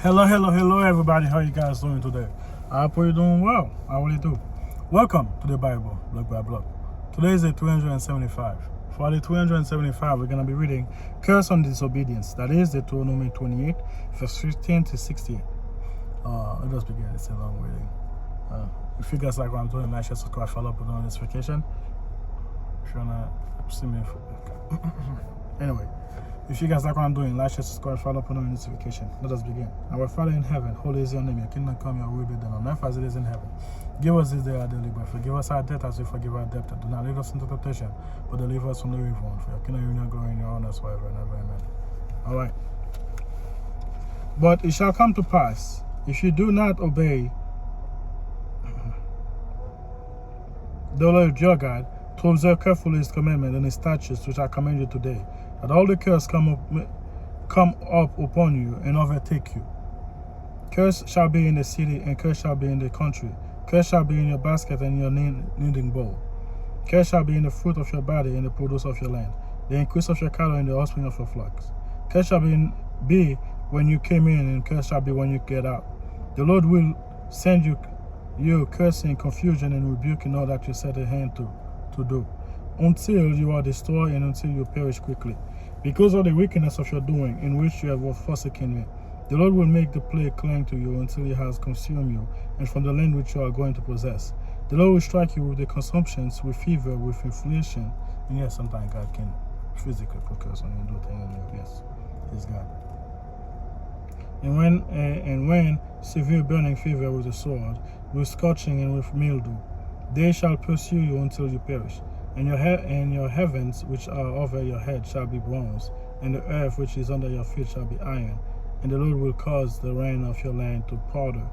Hello, everybody. How you guys doing today? I hope you're doing well. I really do. Welcome to the Bible, block by block. Today is the 275. For the 275, we're going to be reading Curse on Disobedience. That is Deuteronomy 28, verse 15 to 68. Let us begin. It's a long reading. If you guys like what I'm doing, like, share, subscribe, follow up with notification. If you want to see me. Anyway. If you guys like what I'm doing, like, share, subscribe, follow up on notification. Let us begin. Our Father in heaven, holy is your name. Your kingdom come, your will be done on earth as it is in heaven. Give us this day our daily bread. Forgive us our debt as we forgive our debtors. Do not lead us into temptation, but deliver us from the evil one. For your kingdom, your glory, and your honor forever and ever. Amen. All right. But it shall come to pass, if you do not obey the Lord your God, to observe carefully his commandments and his statutes which I command you today, that all the curse come up upon you and overtake you. Curse shall be in the city, and curse shall be in the country. Curse shall be in your basket and your kneading bowl. Curse shall be in the fruit of your body and the produce of your land, the increase of your cattle and the offspring of your flocks. Curse shall be when you came in, and curse shall be when you get out. The Lord will send you cursing, confusion, and rebuking all that you set a hand to do, until you are destroyed and until you perish quickly. Because of the wickedness of your doing, in which you have forsaken me, the Lord will make the plague cling to you until he has consumed you, and from the land which you are going to possess. The Lord will strike you with the consumptions, with fever, with inflation. And yes, sometimes God can physically put curse on you and do things on you. Yes, he's God. And when severe burning fever with the sword, with scorching and with mildew, they shall pursue you until you perish. And your heavens which are over your head shall be bronze, and the earth which is under your feet shall be iron. And the Lord will cause the rain of your land to powder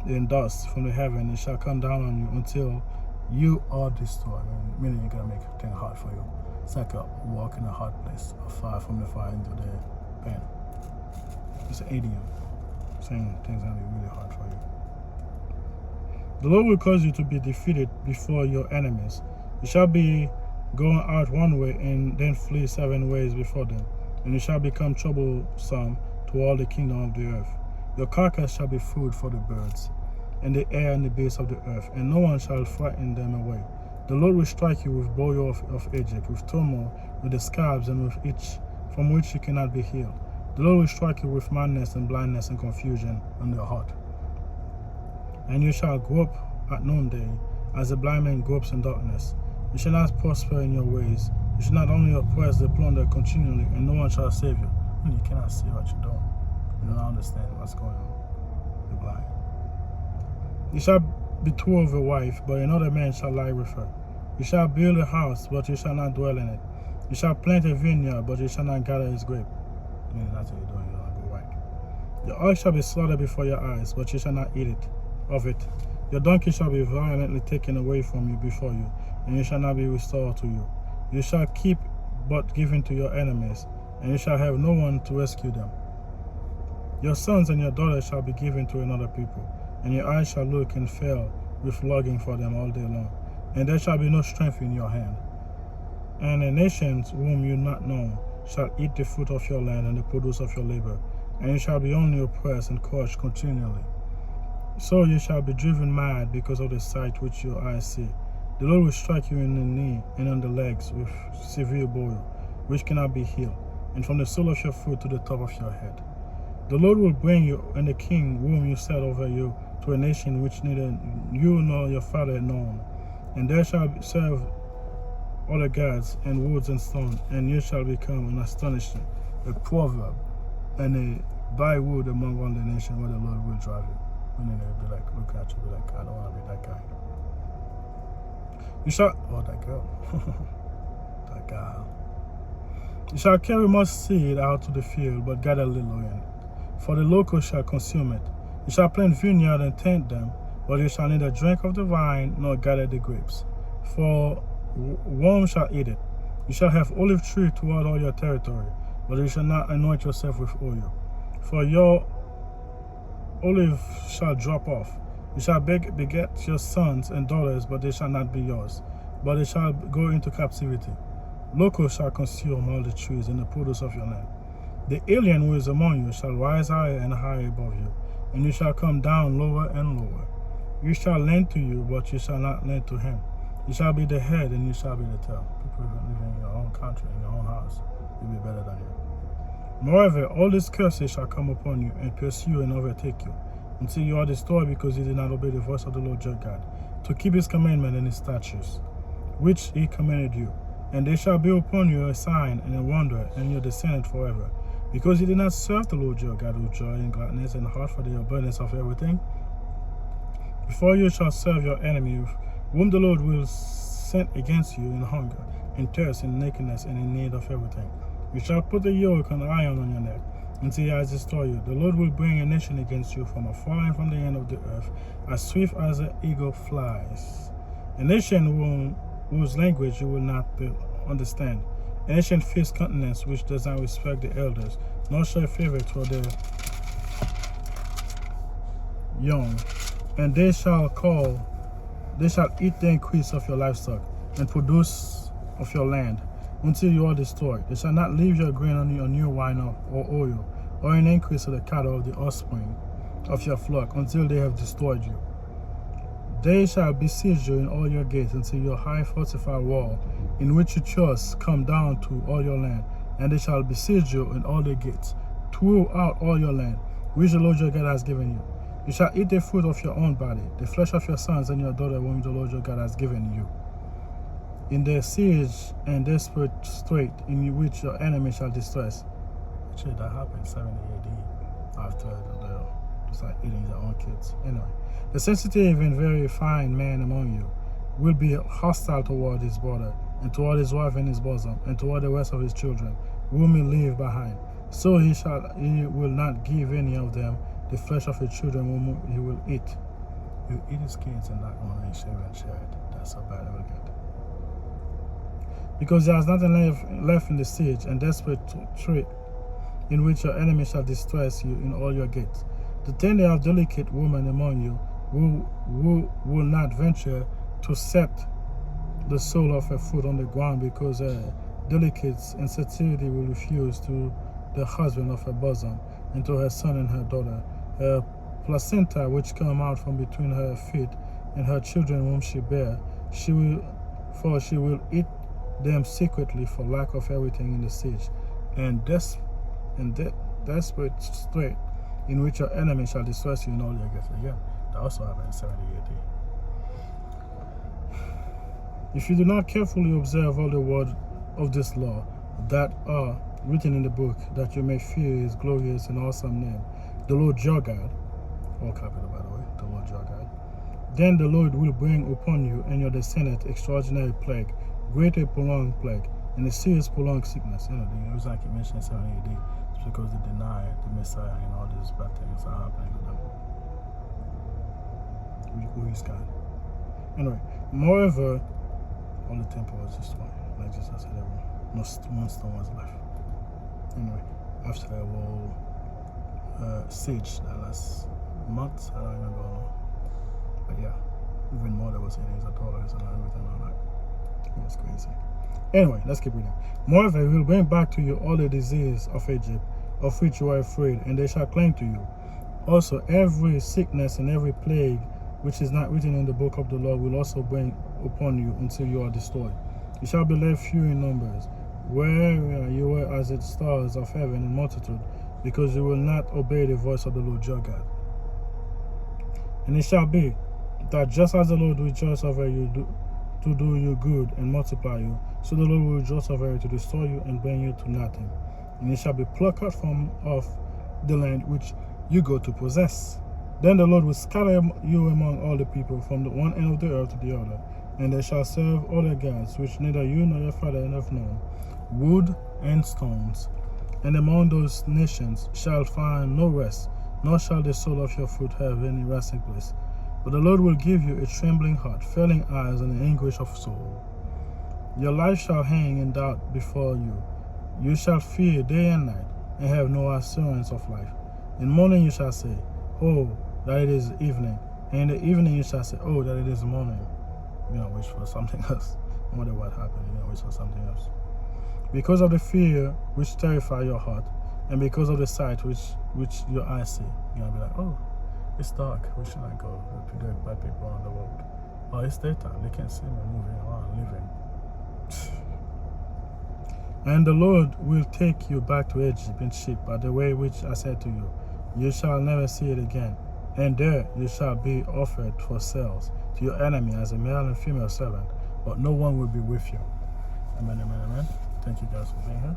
and dust from the heaven. It shall come down on you until you are destroyed. Meaning you're going to make things hard for you. It's like a walk in a hard place, a fire from the fire into the pan. It's an idiom saying things are going to be really hard for you. The Lord will cause you to be defeated before your enemies. You shall be going out one way and then flee 7 ways before them, and you shall become troublesome to all the kingdom of the earth. Your carcass shall be food for the birds, and the air and the beasts of the earth, and no one shall frighten them away. The Lord will strike you with boil of Egypt, with turmoil, with the scabs, and with itch from which you cannot be healed. The Lord will strike you with madness and blindness and confusion in your heart. And you shall grope at noonday, as a blind man gropes in darkness. You shall not prosper in your ways. You shall not only oppress the plunder continually, and no one shall save you. You cannot see what you're doing. You don't understand what's going on. You're blind. You shall betroth a wife, but another man shall lie with her. You shall build a house, but you shall not dwell in it. You shall plant a vineyard, but you shall not gather its grape. That's what you're doing. You're not go right. Your ox shall be slaughtered before your eyes, but you shall not eat of it. Your donkey shall be violently taken away from you before you, and you shall not be restored to you. You shall keep but given to your enemies, and you shall have no one to rescue them. Your sons and your daughters shall be given to another people, and your eyes shall look and fail with longing for them all day long, and there shall be no strength in your hand. And the nations whom you not know shall eat the fruit of your land and the produce of your labor, and you shall be only oppressed and crushed continually. So you shall be driven mad because of the sight which your eyes see. The Lord will strike you in the knee and on the legs with severe boil, which cannot be healed, and from the sole of your foot to the top of your head. The Lord will bring you and the king whom you set over you to a nation which neither you nor your father had known, and there shall serve other gods and woods and stone, and you shall become an astonishment, a proverb, and a byword among all the nations where the Lord will drive you. And then they'll be like, look at you, be like, I don't want to be that guy. You shall, that girl. That guy. You shall carry much seed out to the field, but gather little in. For the locust shall consume it. You shall plant vineyard and tend them, but you shall neither drink of the vine nor gather the grapes. For worms shall eat it. You shall have olive tree toward all your territory, but you shall not anoint yourself with oil. For your olive shall drop off. You shall beget your sons and daughters, but they shall not be yours, but they shall go into captivity. Locusts shall consume all the trees and the produce of your land. The alien who is among you shall rise higher and higher above you, and you shall come down lower and lower. You shall lend to you, but you shall not lend to him. You shall be the head, and you shall be the tail. People who live in your own country, in your own house, will be better than you. Moreover, all these curses shall come upon you and pursue you and overtake you, until you are destroyed, because you did not obey the voice of the Lord your God, to keep his commandment and his statutes, which he commanded you. And they shall be upon you a sign and a wonder, and your descendant forever, because you did not serve the Lord your God with joy and gladness and heart for the abundance of everything. Before you shall serve your enemy, whom the Lord will send against you in hunger, in thirst, in nakedness, and in need of everything. You shall put a yoke and iron on your neck, until he has destroyed you. The Lord will bring a nation against you from afar and from the end of the earth, as swift as an eagle flies. A nation whose language you will not understand. A nation fierce countenance which does not respect the elders, nor show favor toward their young. And they shall eat the increase of your livestock, and produce of your land, until you are destroyed. They shall not leave your grain on your new wine or oil, or an increase of the cattle of the offspring of your flock, until they have destroyed you. They shall besiege you in all your gates, until your high fortified wall, in which you trust, come down to all your land. And they shall besiege you in all the gates, throughout all your land, which the Lord your God has given you. You shall eat the fruit of your own body, the flesh of your sons and your daughter, whom the Lord your God has given you, in the siege and desperate strait in which your enemy shall distress. Actually, that happened 70 AD, after they start eating their own kids. Anyway, the sensitive and very fine man among you will be hostile toward his brother, and toward his wife in his bosom, and toward the rest of his children, whom he leave behind. So he will not give any of them the flesh of his children whom he will eat. You eat his kids and not want to share and share it. That's so bad of a good. Because there is nothing left in the siege and desperate strait in which your enemy shall distress you in all your gates. The tender of delicate women among you who will not venture to set the sole of her foot on the ground, because her delicate sensitivity will refuse to the husband of her bosom, and to her son and her daughter. Her placenta which come out from between her feet, and her children whom she bear, she will eat them secretly for lack of everything in the siege, and desperate strait in which your enemy shall distress you in all your gates. Again, that also happened in 70 AD. If you do not carefully observe all the words of this law that are written in the book, that you may fear his glorious and awesome name, the Lord your God, all capital by the way, the Lord your God, then the Lord will bring upon you and your descendants extraordinary plague, great and prolonged plague, and a serious prolonged sickness. The reason I keep mentioning 70 AD is because they deny the Messiah and all these bad things are happening to them. Who is God? Anyway, moreover, all the temple was destroyed. Like Jesus said, no one stone was left. Anyway, after the whole siege that last month, I don't remember how long. But yeah, even more there was eating of dollars and everything like that. It was crazy. Anyway, let's keep reading. Moreover, he will bring back to you all the disease of Egypt, of which you are afraid, and they shall cling to you. Also, every sickness and every plague which is not written in the book of the law will also bring upon you until you are destroyed. You shall be left few in numbers, where you were as the stars of heaven in multitude, because you will not obey the voice of the Lord your God. And it shall be that just as the Lord rejoices over you to do you good and multiply you, so the Lord will rejoice over you to destroy you and bring you to nothing. And it shall be plucked out from off the land which you go to possess. Then the Lord will scatter you among all the people from the one end of the earth to the other, and they shall serve other gods, which neither you nor your father have known, wood and stones. And among those nations shall find no rest, nor shall the sole of your foot have any resting place. But the Lord will give you a trembling heart, failing eyes, and an anguish of soul. Your life shall hang in doubt before you. You shall fear day and night, and have no assurance of life. In morning you shall say, oh, that it is evening. And in the evening you shall say, oh, that it is morning. You know, wish for something else. No matter what happened, you know, wish for something else. Because of the fear which terrify your heart, And because of the sight which your eyes see, you're going to be like, oh, it's dark. Where should I go? There are bad people on the road. Oh, it's daytime. They can't see me moving around, living. And the Lord will take you back to Egypt in ship by the way which I said to you. You shall never see it again. And there you shall be offered for sales to your enemy as a male and female servant, but no one will be with you. Amen, amen, amen. Thank you guys for being here.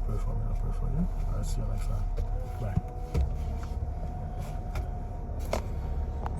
Pray for me, I'll pray for you. I'll see you next time. Bye.